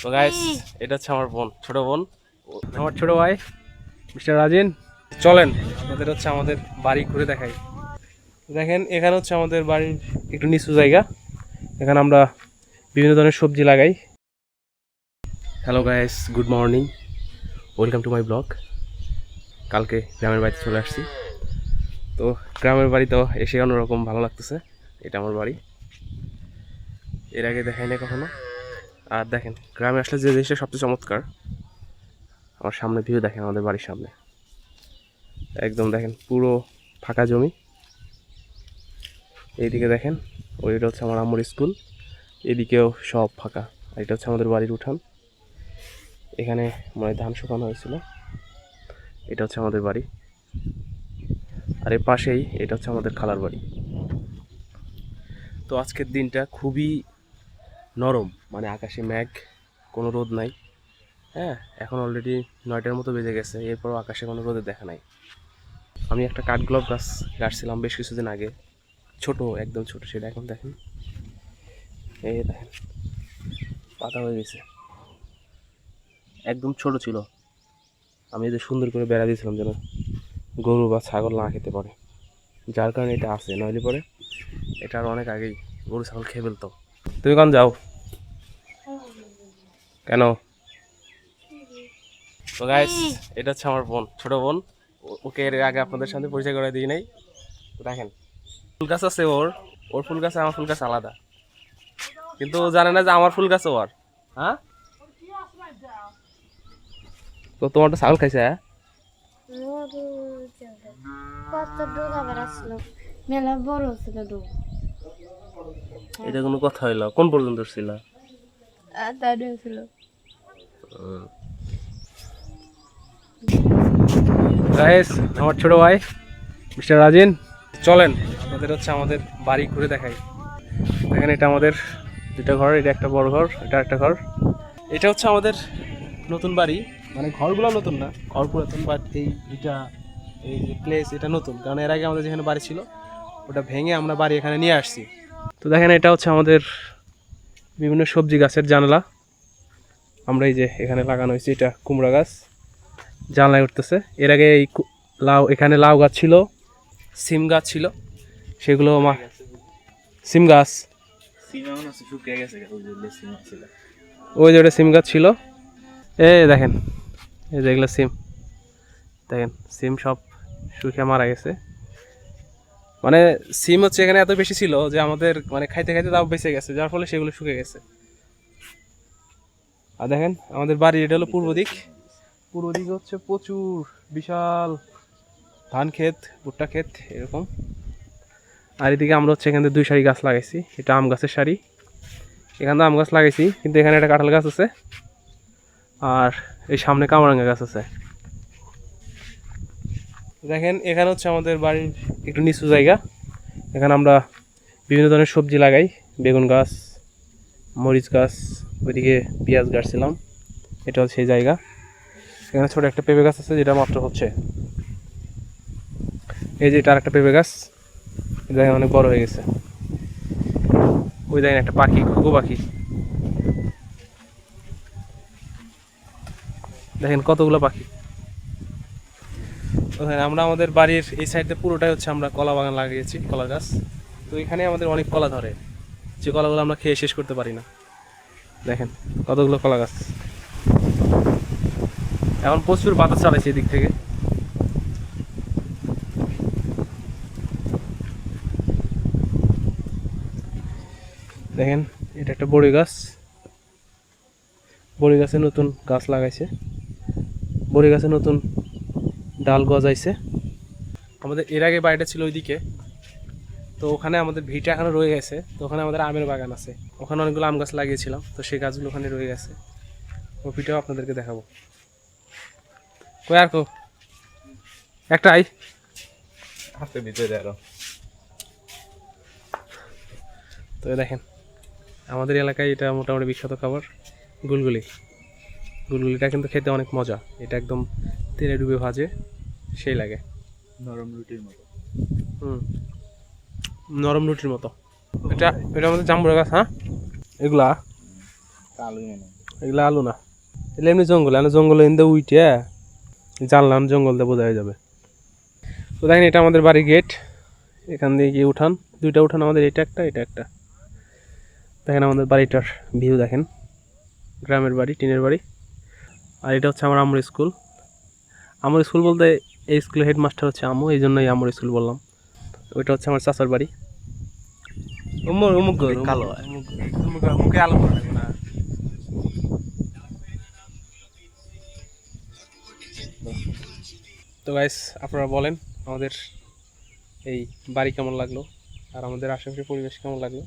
তো গাইস, এটা হচ্ছে আমার বোন, ছোট বোন, আমার ছোট ভাই মিস্টার রাজিন। চলেন আপনাদের হচ্ছে আমাদের বাড়ি ঘুরে দেখাই। দেখেন, এখানে হচ্ছে আমাদের বাড়ির একটু নিচু জায়গা। এখানে আমরা বিভিন্ন ধরনের সবজি লাগাই। Hello guys, good morning, welcome to my blog. কালকে গ্রামের বাড়িতে চলে আসছি। তো গ্রামের বাড়িতেও এসে অন্যরকম ভালো লাগতেছে। এটা আমার বাড়ি, এর আগে দেখাই না কখনো। আর দেখেন, গ্রামে আসলে যে জিনিসটা সবচেয়ে চমৎকার, আমার সামনে ভিউ দেখেন, আমাদের বাড়ির সামনে একদম দেখেন পুরো ফাঁকা জমি। এইদিকে দেখেন, ওইটা হচ্ছে আমার আম্মুর স্কুল, এদিকেও সব ফাঁকা। আর এটা হচ্ছে আমাদের বাড়ির উঠান, এখানে মানে ধান শুকানো হয়েছিল। এটা হচ্ছে আমাদের বাড়ি, আর এর পাশেই এটা হচ্ছে আমাদের খালার বাড়ি। তো আজকের দিনটা খুবই নরম, মানে আকাশে মেঘ, কোনো রোদ নাই। হ্যাঁ, এখন অলরেডি 9টার মতো বেজে গেছে, এরপরও আকাশে কোনো রোদের দেখা নাই। আমি একটা কাঠগোলাপ গাছ গাছছিলাম বেশ কিছুদিন আগে, ছোট, একদম ছোট, সেটা এখন দেখেন, এই দেখেন পাতা হয়ে গেছে, একদম ছোট ছিল। আমি এদের সুন্দর করে বেড়া দিয়েছিলাম যেন গরু বা ছাগল না খেতে পারে, যার কারণে এটা আছে, নইলে পরে এটা আর অনেক আগেই গরু ছাগল খেয়ে ফেলতো। তুমি কখন যাও? কেন? তো গাইস, এটা হচ্ছে আমার বোন, ছোট বোন। ওকে এর আগে আপনাদের সাথে পরিচয় করে দিই নাই। দেখেন, ফুল গাছ আছে ওর, ওর ফুল গাছ আমার ফুল গাছ আলাদা, কিন্তু ও জানে না যে আমার ফুল গাছ ওর। হ্যাঁ, তো তোমারটা ছাগল খাইছে? হ্যাঁ, কত ডোক আবার আসলো, মেলা বড় ছিল ডোক। এটা কোনো কথা হইলো? কোন পর্যন্ত ছিল? তাদের ছিল। গাইস, আমার ছোট ভাই মিস্টার রাজিন। চলেন আপনাদের হচ্ছে আমাদের বাড়ি ঘুরে দেখাই। দেখেন, এটা আমাদের দুটো ঘর, এটা একটা বড় ঘর, এটা একটা ঘর। এটা হচ্ছে আমাদের নতুন বাড়ি, মানে ঘরগুলো নতুন না, ঘর পুরাতন, বাট এইটা এই যে প্লেস এটা নতুন, কারণ এর আগে আমাদের যেখানে বাড়ি ছিল ওটা ভেঙে আমরা বাড়ি এখানে নিয়ে আসছি। তো দেখেন, এটা হচ্ছে আমাদের বিভিন্ন সবজি গাছের জানলা। আমরা এই যে এখানে লাগানো হয়েছে, এটা কুমড়া গাছ, জানলায় উঠতেছে। এর আগে এই লাউ, এখানে লাউ গাছ ছিল, সিম গাছ ছিল, সেগুলো সিম গাছ, ওই যে ওটা সিম গাছ ছিল। এই দেখেন, এই যে এগুলো সিম, দেখেন সিম সব শুকিয়ে মারা গেছে। মানে সিম হচ্ছে এখানে এত বেশি ছিল যে আমাদের মানে খাইতে খাইতে তাও বেঁচে গেছে, যার ফলে সেগুলো শুকে গেছে। আর দেখেন আমাদের বাড়ি, এটা হলো পূর্ব দিক। পূর্ব দিকে হচ্ছে প্রচুর বিশাল ধান ক্ষেত, ভুট্টা ক্ষেত এরকম। আর এদিকে আমরা হচ্ছে এখানে 2 সারি গাছ লাগাইছি, এটা আম গাছের সারি। এখানে আম গাছ লাগাইছি, কিন্তু এখানে একটা কাঁঠাল গাছ আছে, আর এই সামনে কামরাঙ্গা গাছ আছে। দেখেন, এখানে হচ্ছে আমাদের বাড়ির একটু নিচু জায়গা। এখানে আমরা বিভিন্ন ধরনের সবজি লাগাই, বেগুন গাছ, মরিচ গাছ, ওইদিকে পেঁয়াজ গাছ ছিলাম, এটা হচ্ছে সেই জায়গা। এখানে ছোট একটা পেঁপে গাছ আছে, যেটা মাত্র হচ্ছে, এই যে এটা আর একটা পেঁপে গাছ, দেখেন অনেক বড় হয়ে গেছে। ওই দেখেন একটা পাখি, ঘুঘু পাখি, দেখেন কতগুলো পাখি। আমরা আমাদের বাড়ির এই সাইডে পুরোটাই হচ্ছে আমরা কলা বাগান লাগিয়েছি, কলা গাছ। তো এখানে আমাদের অনেক কলা ধরে, যে কলাগুলো আমরা খেয়ে শেষ করতে পারি না। দেখেন কতগুলো কলা গাছ, এখন প্রচুর বাতাস চালাইছে এদিক থেকে। দেখেন, এটা একটা বড়ি গাছ, বড়ি গাছে নতুন গাছ লাগাইছে, বড়ি গাছে নতুন ডাল গজাইছে। আমাদের এর আগে বাড়িটা ছিল ওইদিকে, তো ওখানে আমাদের ভিটা এখনো রয়ে গেছে। তো ওখানে আমাদের আমের বাগান আছে, ওখানে অনেকগুলো আম গাছ লাগিয়েছিলাম, তো সেই গাছগুলো ওখানে রয়ে গেছে। ও ভিটাও আপনাদেরকে দেখাবো। কই আর কো একটাই হাতে ভিতরে আরো। তো দেখেন, আমাদের এলাকায় এটা মোটামুটি বিখ্যাত খাবার গুলগুলি। গুলগুলিটা কিন্তু খেতে অনেক মজা, এটা একদম তেলে ডুবে ভাজে, সেই লাগে, নরম রুটির মতো। নরম রুটির মতো। এটা এটা আমাদের জাম্বুরা গাছ। হ্যাঁ, এগুলা কালোই মনে হয়। এগুলো আলু না, এগুলো এমনি জঙ্গল, আমি জঙ্গলে এনে উইটে জানলাম জঙ্গলতে বোঝা যাবে। তো দেখেন এটা আমাদের বাড়ির গেট, এখান দিয়ে গিয়ে উঠান, দুইটা উঠান আমাদের, এটা একটা এটা একটা। দেখেন আমাদের বাড়িটার ভিউ দেখেন, গ্রামের বাড়ি, টিনের বাড়ি। আর এটা হচ্ছে আমার আম্মুর স্কুল। আম্মুর স্কুল বলতে এই স্কুলের হেডমাস্টার হচ্ছে আম্মু, এই জন্যই আম্মুর স্কুল বললাম। ওইটা হচ্ছে আমার চাচার বাড়ি। কালো হয়। মুখে আলো পড়ে না। তো গাইস আপনারা বলেন আমাদের এই বাড়ি কেমন লাগলো আর আমাদের আশেপাশের পরিবেশ কেমন লাগলো।